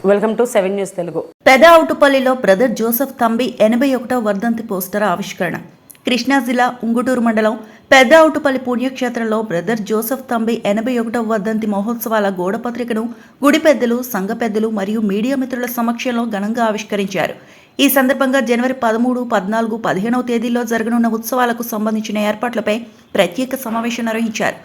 Welcome to 7 news Telugu. పెదఆవుటుపల్లిలో brother Joseph Thambi 81వ వర్ధంతి పోస్టర్ ఆవిష్కరణ. కృష్ణా జిల్లా ఉంగుటూరు మండలం పెదఆవుటుపల్లి పుణ్యక్షేత్రంలో బ్రదర్ జోసెఫ్ తంబి 81వ వర్ధంతి మహోత్సవాల గోడపత్రికను గుడి పెద్దలు, సంఘ పెద్దలు మరియు మీడియా మిత్రుల సమక్షంలో ఘనంగా ఆవిష్కరించారు. ఈ సందర్భంగా జనవరి 13, 14, 15వ తేదీల్లో జరగనున్న ఉత్సవాలకు సంబంధించిన ఏర్పాట్లపై ప్రత్యేక సమావేశం నిర్వహించారు.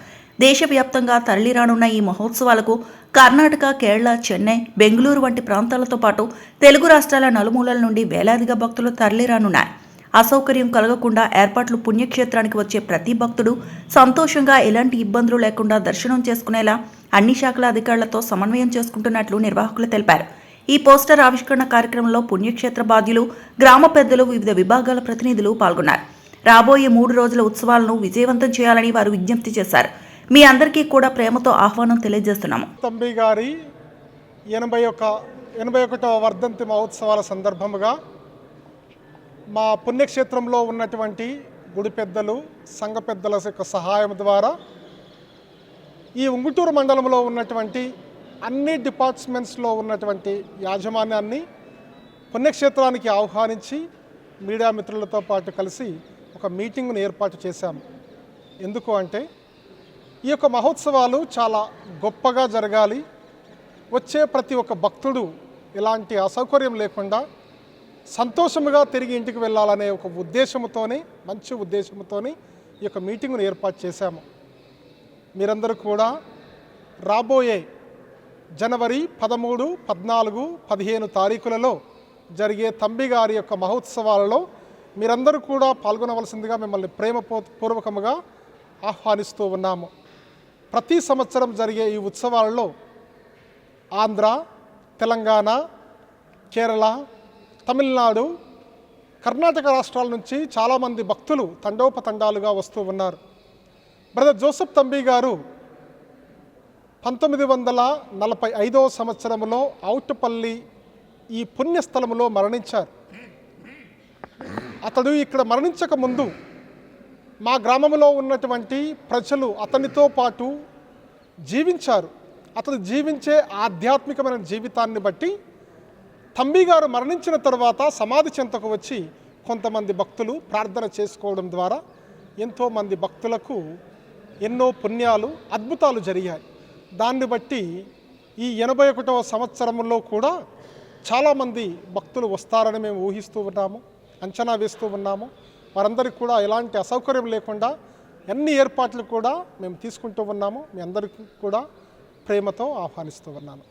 దేశవ్యాప్తంగా తరలిరానున్న ఈ మహోత్సవాలకు కర్ణాటక, కేరళ, చెన్నై, బెంగళూరు వంటి ప్రాంతాలతో పాటు తెలుగు రాష్ట్రాల నలుమూలల నుండి వేలాదిగా భక్తులు తరలిరానున్నారు. అసౌకర్యం కలగకుండా ఏర్పాట్లు పుణ్యక్షేత్రానికి వచ్చే ప్రతి భక్తుడు సంతోషంగా ఎలాంటి ఇబ్బందులు లేకుండా దర్శనం చేసుకునేలా అన్ని శాఖల అధికారులతో సమన్వయం చేసుకుంటున్నట్లు నిర్వాహకులు తెలిపారు. ఈ పోస్టర్ ఆవిష్కరణ కార్యక్రమంలో పుణ్యక్షేత్ర బాధ్యులు, గ్రామ పెద్దలు, వివిధ విభాగాల ప్రతినిధులు పాల్గొన్నారు. రాబోయే 3 రోజుల ఉత్సవాలను విజయవంతం చేయాలని వారు విజ్ఞప్తి చేశారు. మీ అందరికీ కూడా ప్రేమతో ఆహ్వానం తెలియజేస్తున్నాము. తంబి గారి 81వ వర్ధంతి మహోత్సవాల సందర్భముగా మా పుణ్యక్షేత్రంలో ఉన్నటువంటి గుడి పెద్దలు, సంఘ పెద్దల యొక్క సహాయం ద్వారా ఈ ఉంగుటూరు మండలంలో ఉన్నటువంటి అన్ని డిపార్ట్మెంట్స్లో ఉన్నటువంటి యాజమాన్యాన్ని పుణ్యక్షేత్రానికి ఆహ్వానించి మీడియా మిత్రులతో పాటు కలిసి ఒక మీటింగ్ను ఏర్పాటు చేశాము. ఎందుకు అంటే ఈ యొక్క మహోత్సవాలు చాలా గొప్పగా జరగాలి, వచ్చే ప్రతి ఒక్క భక్తుడు ఎలాంటి అసౌకర్యం లేకుండా సంతోషముగా తిరిగి ఇంటికి వెళ్ళాలనే ఒక ఉద్దేశంతోనే, మంచి ఉద్దేశంతోనే ఈ యొక్క మీటింగ్ను ఏర్పాటు చేశాము. మీరందరూ కూడా రాబోయే జనవరి 13, 14, 15 తారీఖులలో జరిగే తంబి గారి యొక్క మహోత్సవాలలో మీరందరూ కూడా పాల్గొనవలసిందిగా మిమ్మల్ని ప్రేమపూర్వకముగా ఆహ్వానిస్తూ ఉన్నాము. ప్రతి సంవత్సరం జరిగే ఈ ఉత్సవాలలో ఆంధ్ర, తెలంగాణ, కేరళ, తమిళనాడు, కర్ణాటక రాష్ట్రాల నుంచి చాలామంది భక్తులు తండోపతండాలుగా వస్తూ ఉన్నారు. బ్రదర్ జోసెఫ్ తంబి గారు 1945వ సంవత్సరంలో అవుటుపల్లి ఈ పుణ్యస్థలములో మరణించారు. అతడు ఇక్కడ మరణించక ముందు మా గ్రామంలో ఉన్నటువంటి ప్రజలు అతనితో పాటు జీవించారు. అతను జీవించే ఆధ్యాత్మికమైన జీవితాన్ని బట్టి తంబి గారు మరణించిన తర్వాత సమాధి చెంతకు వచ్చి కొంతమంది భక్తులు ప్రార్థన చేసుకోవడం ద్వారా ఎంతోమంది భక్తులకు ఎన్నో పుణ్యాలు, అద్భుతాలు జరిగాయి. దాన్ని బట్టి ఈ 81వ సంవత్సరంలో కూడా చాలామంది భక్తులు వస్తారని మేము ఊహిస్తూ ఉన్నాము, అంచనా వేస్తూ ఉన్నాము. వారందరికీ కూడా ఎలాంటి అసౌకర్యం లేకుండా అన్ని ఏర్పాట్లు కూడా మేము తీసుకుంటూ ఉన్నాము. మీ అందరికీ కూడా ప్రేమతో ఆహ్వానిస్తూ ఉన్నాను.